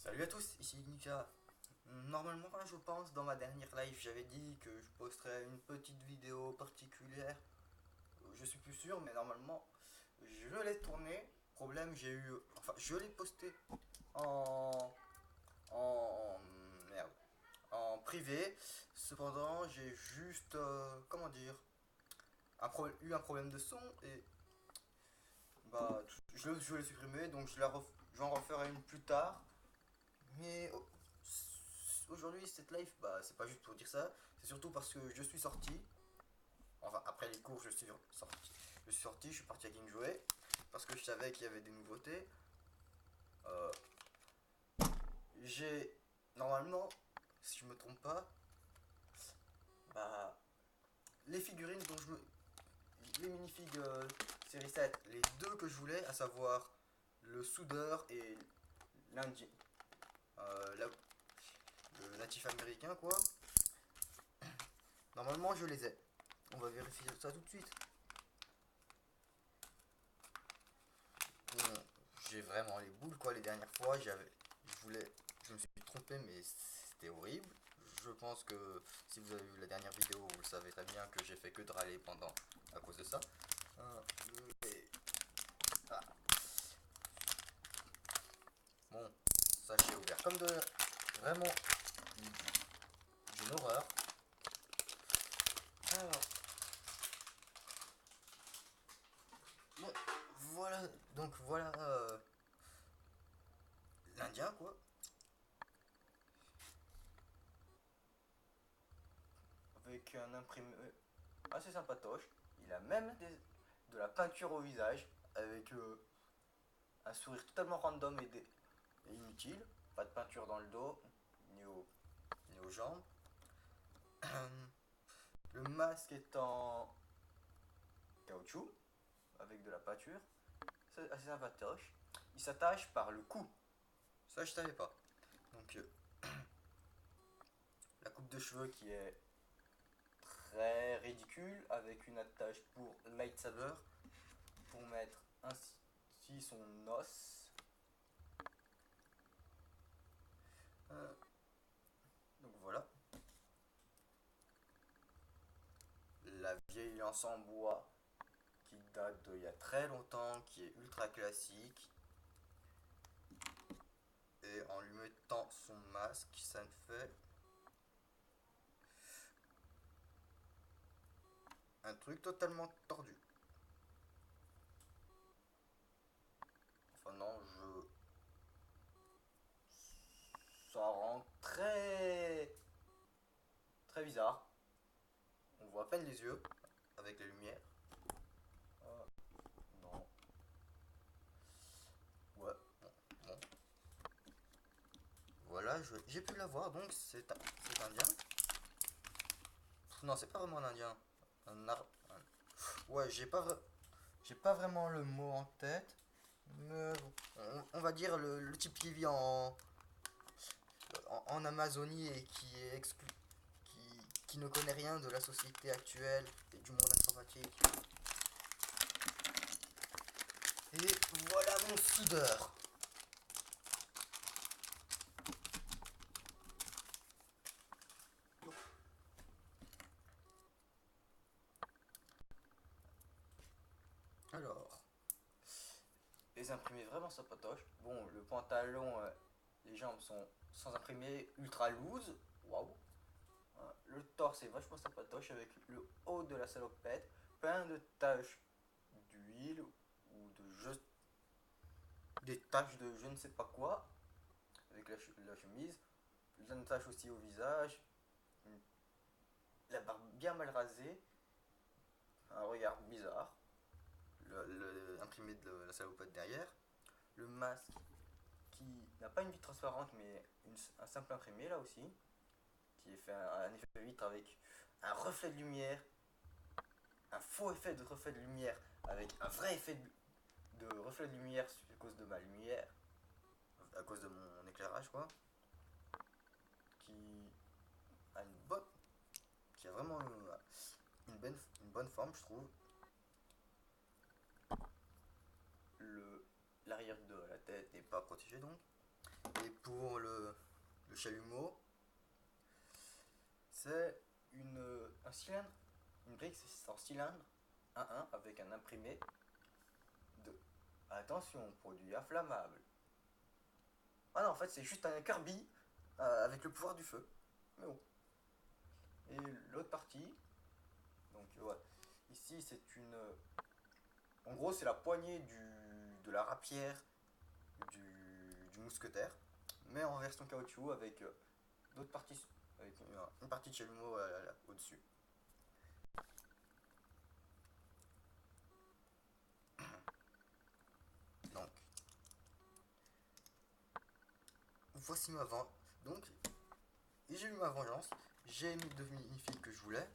Salut à tous, ici Nika. Normalement, je pense, dans ma dernière live, j'avais dit que je posterais une petite vidéo particulière. Je suis plus sûr, mais normalement, je l'ai tourné. Problème, j'ai eu. Enfin, je l'ai posté en. En. Merde. En privé. Cependant, j'ai juste. Comment dire eu un problème de son et. Bah, je l'ai supprimé, donc j'en referai une plus tard. Mais aujourd'hui, cette live, bah, c'est pas juste pour dire ça, c'est surtout parce que je suis sorti. Enfin, après les cours, sorti. Je suis sorti, je suis parti à King jouer parce que je savais qu'il y avait des nouveautés. Euh, j'ai normalement, si je me trompe pas, bah, les figurines dont je me, les minifigs série 7, les deux que je voulais, à savoir le soudeur et l'indien, le natif américain quoi. Normalement, je les ai. On va vérifier ça tout de suite. Bon, j'ai vraiment les boules quoi. Les dernières fois, je me suis trompé, mais c'était horrible. Je pense que si vous avez vu la dernière vidéo, vous le savez très bien que j'ai fait que de râler pendant à cause de ça. Mais, ah, bon, sachet ouvert comme de vraiment d'une horreur. Alors, bon, voilà, donc voilà l'Indien quoi, avec un imprimé assez sympatoche. Il a même de la peinture au visage avec un sourire totalement random et inutile. Pas de peinture dans le dos ni, ni aux jambes. Le masque est en caoutchouc avec de la peinture. C'est assez sympatoche. Il s'attache par le cou. Ça, je savais pas. Donc, la coupe de cheveux qui est très ridicule avec une attache pour lightsaber pour mettre ainsi son os. Euh, donc voilà. La vieille lance en bois qui date d'il y a très longtemps, qui est ultra classique. Et en lui mettant son masque, ça ne fait un truc totalement tordu. Enfin non, ça rend très bizarre. On voit à peine les yeux avec les lumières. Euh, non. Ouais. Bon. Bon. Voilà, j'ai pu la voir, donc c'est indien. Non, c'est pas vraiment un indien. Ouais, j'ai pas vraiment le mot en tête. Mais on va dire le type qui vit en Amazonie et qui est exclu, qui ne connaît rien de la société actuelle et du monde informatique. Et voilà mon soudeur. Alors, les imprimés vraiment sympatoches. Bon, le pantalon, les jambes sont sans imprimer, ultra loose. Waouh. Le torse est vachement sympatoche avec le haut de la salopette, plein de taches d'huile ou des taches de je ne sais pas quoi avec la chemise, plein de taches aussi au visage, la barbe bien mal rasée, un regard bizarre, imprimé de la salopette derrière, le masque qui n'a pas une vitre transparente mais un simple imprimé là aussi, qui est fait un effet vitre avec un reflet de lumière, un faux effet de reflet de lumière avec un vrai effet de reflet de lumière à cause de ma lumière, à cause de mon éclairage quoi, qui a une bonne, qui a vraiment une bonne forme je trouve. L'arrière de la tête n'est pas protégé donc. Et pour le chalumeau, c'est un cylindre, une brique c'est en cylindre 1-1 avec un imprimé de, attention, produit inflammable. Ah non, en fait c'est juste un Kirby avec le pouvoir du feu. Mais bon. Et l'autre partie, donc ouais, ici c'est une... En gros c'est la poignée de la rapière du mousquetaire, mais en version caoutchouc avec d'autres parties, avec une partie de chalumeau au-dessus. Donc, voici ma vente. Donc, j'ai eu ma vengeance. J'ai mis deux minifigs que je voulais.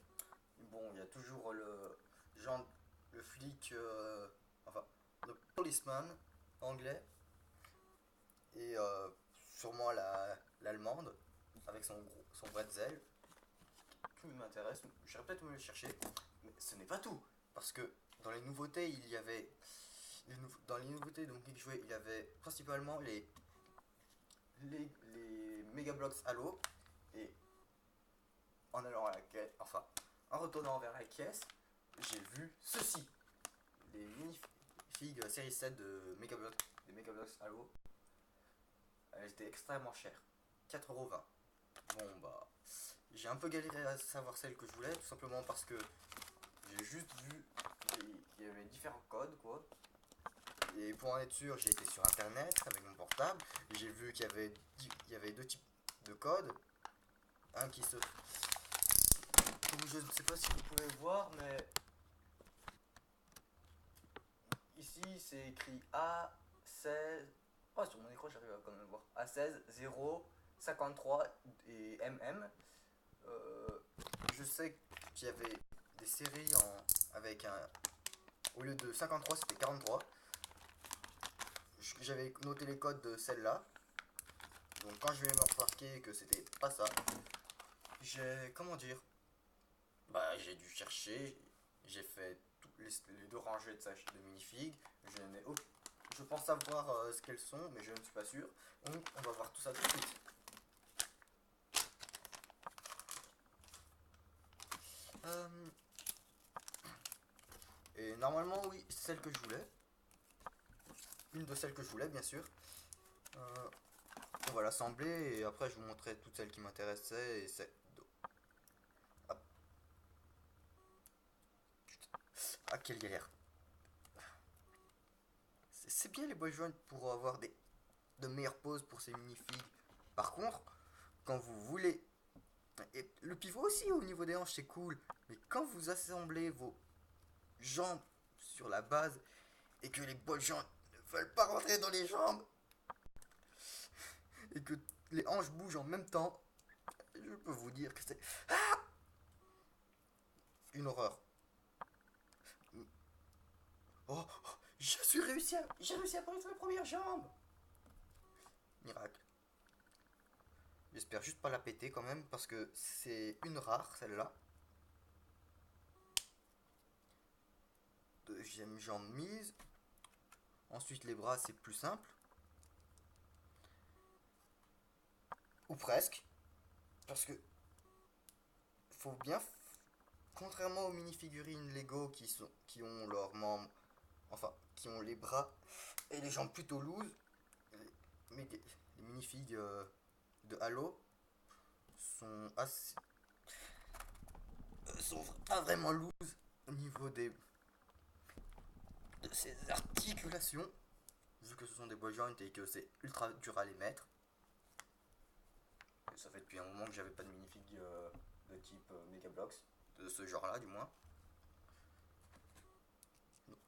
Bon, il y a toujours le genre, le flic, enfin, le policeman anglais et sûrement l'allemande avec son bretzel qui m'intéresse. J'irais peut-être me le chercher, mais ce n'est pas tout parce que dans les nouveautés, il y avait dans les nouveautés donc que je jouais, il y avait principalement les Mega Bloks Halo et en allant à la caisse, enfin en retournant vers la caisse, j'ai vu ceci, les minifigs série 7 de Megabloks, des Megabloks Halo. Elles étaient extrêmement chères, 4,20€. Bon bah, j'ai un peu galéré à savoir celle que je voulais, tout simplement parce que j'ai juste vu qu'il y avait différents codes quoi. Et pour en être sûr, j'ai été sur internet avec mon portable. J'ai vu qu'il y avait deux types de codes. Un qui se... Je ne sais pas si vous pouvez voir, mais ici c'est écrit A16. Oh, sur mon écran, j'arrive à quand même voir. A16, 0, 53 et MM. Je sais qu'il y avait des séries avec un... Au lieu de 53, c'était 43. J'avais noté les codes de celle-là. Donc quand je vais me remarquer que c'était pas ça, j'ai... Comment dire? Bah j'ai dû chercher, j'ai fait les deux rangées de minifigs. Je pense savoir ce qu'elles sont, mais je ne suis pas sûr. Donc on va voir tout ça tout de suite. Et normalement oui, c'est celle que je voulais. Une de celles que je voulais bien sûr. On va l'assembler et après je vous montrerai toutes celles qui m'intéressaient et c'est... Ah quelle galère. C'est bien les boys joints pour avoir de meilleures poses pour ces minifigs. Par contre, quand vous voulez... Et le pivot aussi au niveau des hanches c'est cool. Mais quand vous assemblez vos jambes sur la base et que les boys joints ne veulent pas rentrer dans les jambes et que les hanches bougent en même temps, je peux vous dire que c'est une horreur. Oh, j'ai réussi à prendre mes premières jambes. Miracle. J'espère juste pas la péter quand même parce que c'est une rare celle-là. Deuxième jambe mise. Ensuite les bras c'est plus simple. Ou presque. Parce que faut bien... Contrairement aux mini-figurines Lego qui ont leurs membres... Enfin, qui ont les bras et les jambes plutôt loose. Mais les minifigs de Halo sont assez... sont pas vraiment loose au niveau de ces articulations, vu que ce sont des bois joints et que c'est ultra dur à les mettre. Et ça fait depuis un moment que j'avais pas de minifig de type Mega Bloks, de ce genre là du moins. Donc,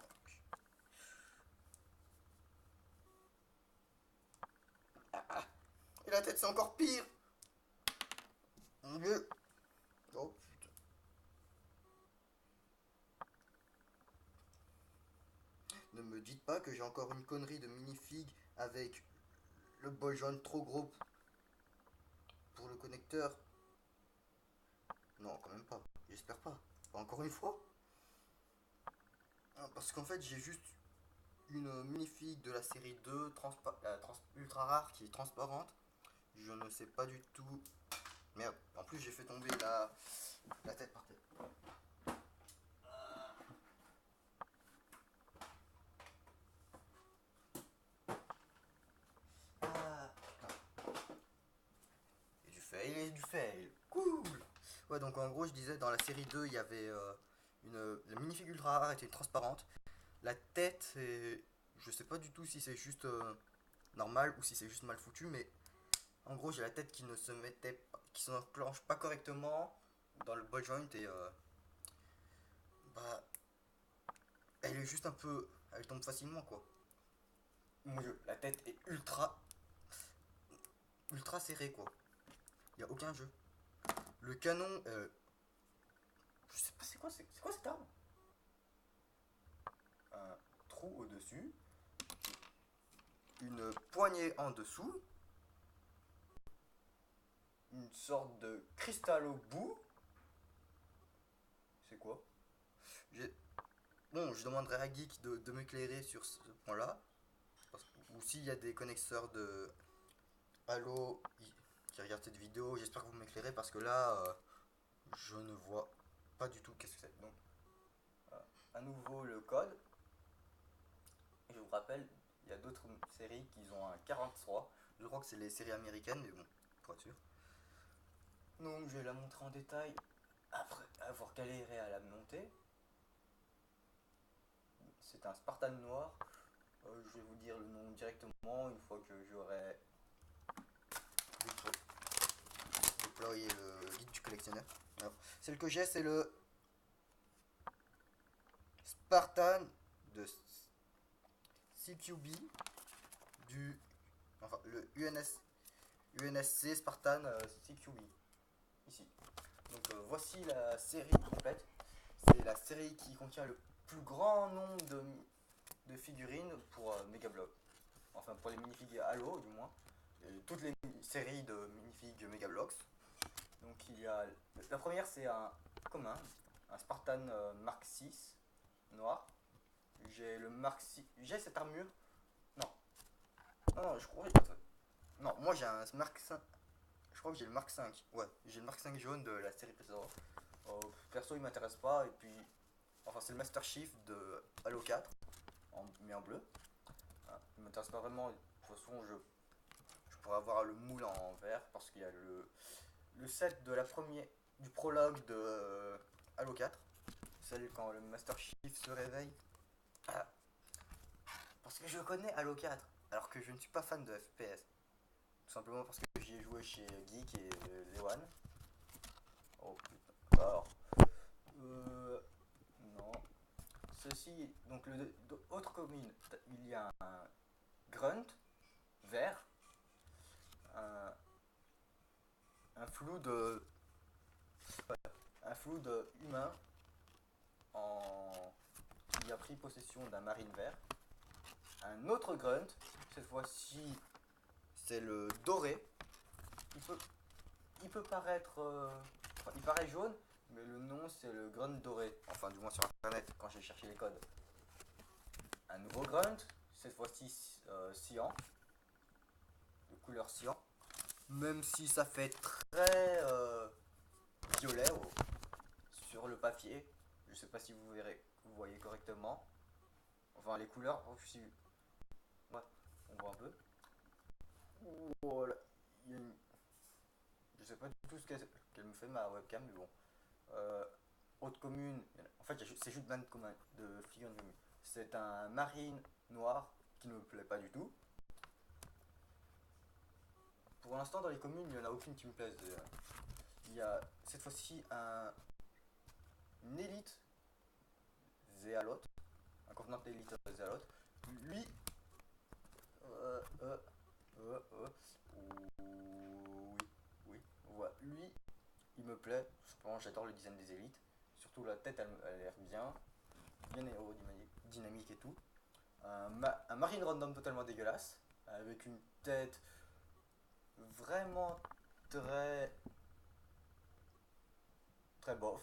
et la tête c'est encore pire. Mon dieu. Oh putain. Ne me dites pas que j'ai encore une connerie de minifig avec le bol jaune trop gros pour le connecteur. Non, quand même pas. J'espère pas. Pas encore une fois. Parce qu'en fait, j'ai juste une minifig de la série 2 ultra rare qui est transparente. Je ne sais pas du tout. Merde, en plus j'ai fait tomber la tête par terre. Ah, et du fail. Cool. Ouais, donc en gros, je disais, dans la série 2, il y avait la minifig ultra rare était transparente. La tête, je sais pas du tout si c'est juste normal ou si c'est juste mal foutu, mais en gros, j'ai la tête qui ne se mettait, qui s'enclenche pas correctement dans le ball joint et bah, elle est juste un peu, elle tombe facilement quoi. Mon dieu, la tête est ultra serrée quoi. Il y a aucun jeu. Le canon, je sais pas c'est quoi cette arme. Un trou au dessus, une poignée en dessous, une sorte de cristal au bout. C'est quoi? Bon, je demanderai à Geek de m'éclairer sur ce point-là. Ou s'il y a des connaisseurs de Halo qui regardent cette vidéo, j'espère que vous m'éclairez parce que là, je ne vois pas du tout qu'est-ce que c'est. Donc, à nouveau le code. Je vous rappelle, il y a d'autres séries qui ont un 43. Je crois que c'est les séries américaines, mais bon, pour être sûr. Donc, je vais la montrer en détail après avoir galéré à la monter. C'est un Spartan noir. Je vais vous dire le nom directement une fois que j'aurai déployé le guide du collectionneur. Alors, celle que j'ai, c'est le Spartan de CQB du. Enfin, le UNSC Spartan CQB. Ici. Donc, voici la série complète. C'est la série qui contient le plus grand nombre de figurines pour Megablock. Enfin, pour les minifigs Halo, du moins. Et toutes les séries de minifigs Megablocks. Donc, il y a. La première, c'est un commun, un Spartan Mark 6 noir. J'ai le Mark 6. J'ai cette armure. Non. Non, je crois. Non, moi j'ai un Mark 5. Je crois que j'ai le Mark 5. Ouais, j'ai le Mark 5 jaune de la série précédente. Perso, il m'intéresse pas. Et puis. Enfin, c'est le Master Chief de Halo 4. Mais en bleu. Il m'intéresse pas vraiment. De toute façon, je pourrais avoir le moule en vert. Parce qu'il y a le set de la première. Du prologue de Halo 4. Celle quand le Master Chief se réveille. Ah, parce que je connais Halo 4, alors que je ne suis pas fan de FPS. Tout simplement parce que j'y ai joué chez Geek et Lewan. Oh putain. Alors, non. Ceci, donc autre commune, il y a un grunt vert, un, un flou de, un flou de humain qui a pris possession d'un marine vert. Un autre grunt, cette fois-ci c'est le doré. Il peut paraître. Enfin, il paraît jaune, mais le nom c'est le grunt doré. Enfin, du moins sur internet quand j'ai cherché les codes. Un nouveau grunt, cette fois-ci cyan, de couleur cyan. Même si ça fait très violet sur le papier. Je sais pas si vous voyez correctement. Enfin, les couleurs, ouais, on voit un peu. Voilà. Je sais pas du tout ce qu'elle me fait ma webcam, mais bon. Haute commune, en fait c'est juste de figurines de commune. C'est un marine noir qui ne me plaît pas du tout. Pour l'instant dans les communes il n'y en a aucune qui me plaise. Il y a cette fois-ci une élite zéalote, un contenant d'élite zéalote. Lui, oui, voilà. Lui, il me plaît. Cependant, j'adore le design des élites. Surtout la tête, elle a l'air bien aérodynamique et tout. Un marine random totalement dégueulasse, avec une tête vraiment très très bof.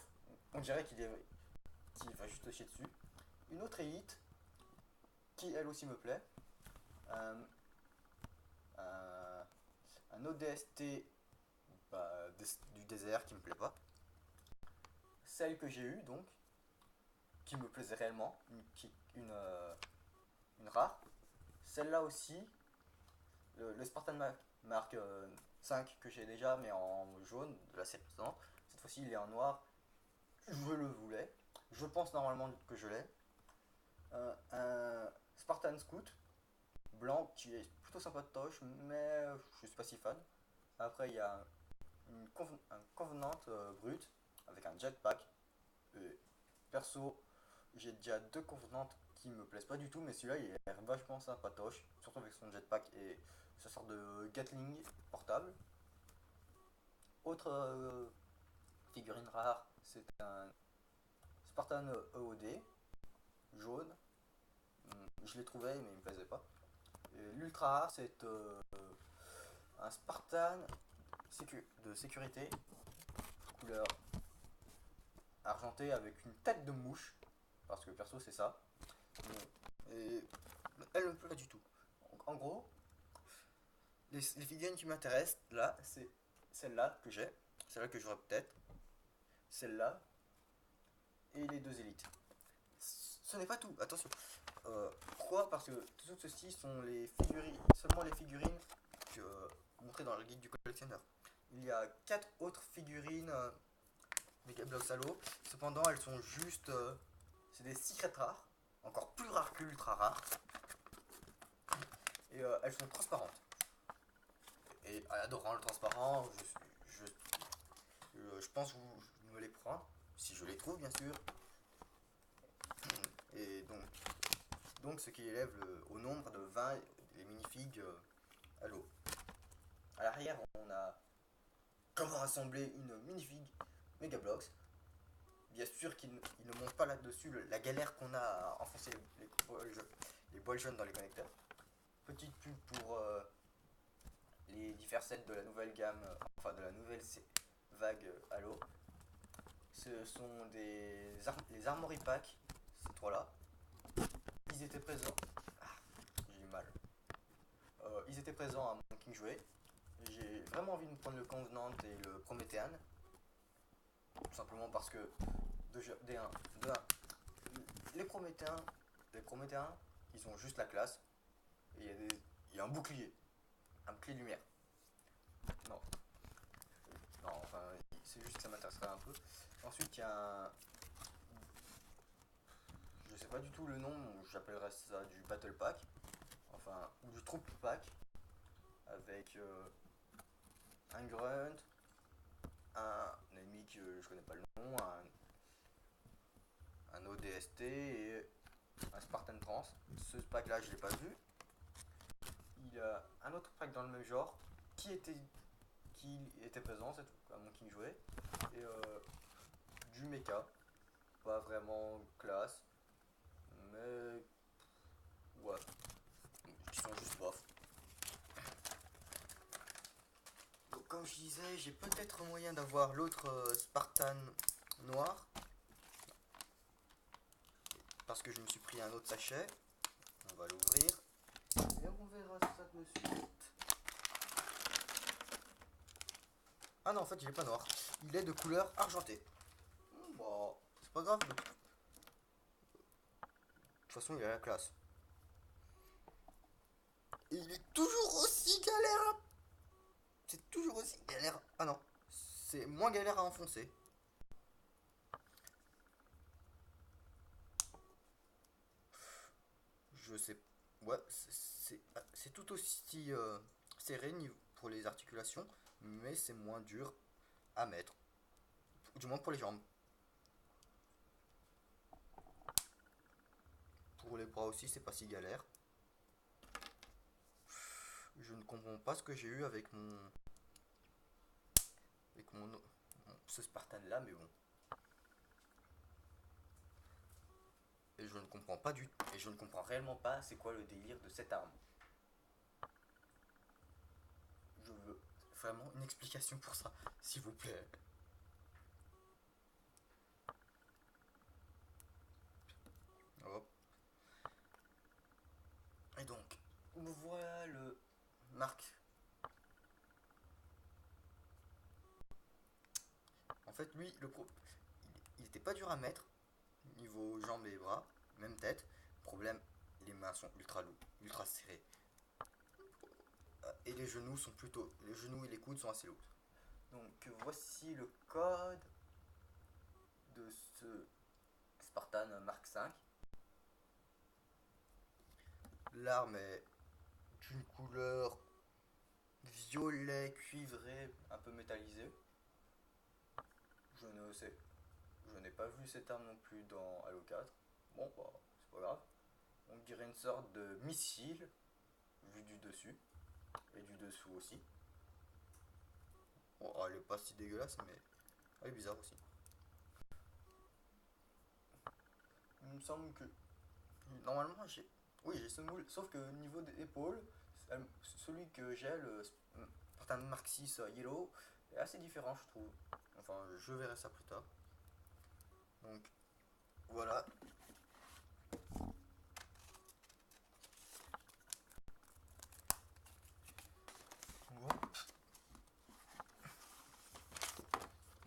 On dirait qu'il va juste chier dessus. Une autre élite qui elle aussi me plaît. Un, un, un ODST du désert qui me plaît pas. Celle que j'ai eue donc, qui me plaisait réellement, une rare. Celle-là aussi, le Spartan Mark 5 que j'ai déjà mais en jaune de la série précédente. Cette fois-ci il est en noir, je le voulais. Je pense normalement que je l'ai. Un Spartan Scout blanc qui est plutôt sympa de toche, mais je suis pas si fan. Après, il y a un Covenant brut avec un jetpack. Perso, j'ai déjà deux Covenants qui me plaisent pas du tout, mais celui-là il est vachement sympatoche, surtout avec son jetpack et sa sorte de Gatling portable. Autre figurine rare, c'est un Spartan EOD jaune. Je l'ai trouvé, mais il me plaisait pas. L'ultra rare, c'est un Spartan de sécurité, couleur argentée avec une tête de mouche, parce que perso c'est ça. Et elle ne me plaît pas du tout. Donc, en gros, les figurines qui m'intéressent là, c'est celle-là que j'ai, celle-là que j'aurais peut-être, celle-là et les deux élites. Ce n'est pas tout, attention. Pourquoi? Parce que tout ceci sont les figurines, seulement les figurines que montrées dans le guide du collectionneur. Il y a 4 autres figurines Megablox Halo. Cependant, elles sont juste, c'est des secrets rares, encore plus rares que l'ultra rare. Et elles sont transparentes. Et adorant le transparent, je pense me les prendre, si je les trouve bien sûr. Et donc ce qui élève au nombre de 20 les minifigs Halo. À l'arrière, on a comment assembler une minifig Megablox. Bien sûr qu'il ne montre pas là-dessus la galère qu'on a à enfoncer les bols jaunes dans les connecteurs. Petite pub pour les divers sets de la nouvelle gamme, enfin de la nouvelle vague Halo. Ce sont les Armory Pack, ces trois-là. Ils étaient présents. Ah, j'ai eu mal. Ils étaient présents à mon King Jouet. J'ai vraiment envie de me prendre le Covenant et le Promethean. Tout simplement parce que les Prométhéens, ils ont juste la classe. Et il y a un bouclier de lumière. Non, non, enfin, c'est juste que ça m'intéresserait un peu. Ensuite, il y a un, je sais pas du tout le nom, j'appellerais ça du Battle Pack, enfin, ou du Troop Pack, avec un Grunt, un ennemi que je connais pas le nom, un ODST et un Spartan Trans. Ce pack là je l'ai pas vu. Il y a un autre pack dans le même genre qui était présent, c'est tout, à mon King jouet. Et du mecha, pas vraiment classe, mais ouais, qui sont juste bof. Donc comme je disais, j'ai peut-être moyen d'avoir l'autre Spartan noir, parce que je me suis pris un autre sachet. On va l'ouvrir et on verra ça de suite. Ah non, en fait il est pas noir, il est de couleur argentée. Bon, c'est pas grave. De toute façon il a la classe. Et il est toujours aussi galère. C'est toujours aussi galère. Ah non, c'est moins galère à enfoncer. Je sais. Ouais, c'est tout aussi serré pour les articulations, mais c'est moins dur à mettre. Du moins pour les jambes. Pour les bras aussi, c'est pas si galère. Je ne comprends pas ce que j'ai eu avec ce Spartan là, mais bon. Et je ne comprends pas et je ne comprends réellement pas c'est quoi le délire de cette arme. Je veux vraiment une explication pour ça, s'il vous plaît. Hop. fait, lui, il était pas dur à mettre, niveau jambes et bras, même tête. Problème, les mains sont ultra lourdes, ultra serrées. Et les genoux sont plutôt. Les genoux et les coudes sont assez lourds. Donc voici le code de ce Spartan Mark V. L'arme est d'une couleur violet cuivré, un peu métallisé. Je n'ai pas vu cette arme non plus dans Halo 4. Bon, bah, c'est pas grave. On dirait une sorte de missile, vu du dessus, et du dessous aussi. Bon, elle est pas si dégueulasse, mais elle est bizarre aussi. Il me semble que normalement j'ai. Oui, j'ai ce moule, sauf que au niveau des épaules, celui que j'ai, le Spartan Mark 6 Yellow, est assez différent, je trouve. Enfin, je verrai ça plus tard. Donc, voilà. Bon,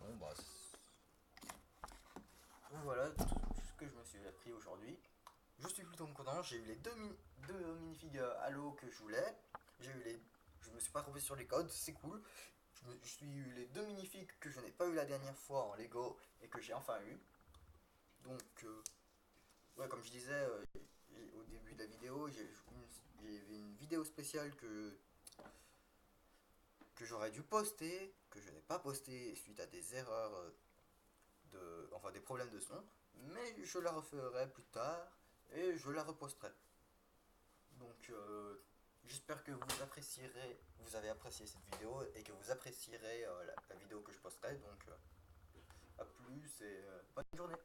bon bah, voilà tout ce que je me suis appris aujourd'hui. Je suis plutôt content, j'ai eu les deux minifigs Halo que je voulais. Je me suis pas trompé sur les codes, c'est cool. Je suis eu les deux minifigs que je n'ai pas eu la dernière fois en Lego et que j'ai enfin eu. Donc, ouais, comme je disais au début de la vidéo, j'ai une vidéo spéciale que j'aurais dû poster, que je n'ai pas posté suite à des erreurs enfin des problèmes de son, mais je la referai plus tard et je la reposterai. Donc j'espère que vous avez apprécié cette vidéo et que vous apprécierez la vidéo que je posterai. Donc à plus et bonne journée.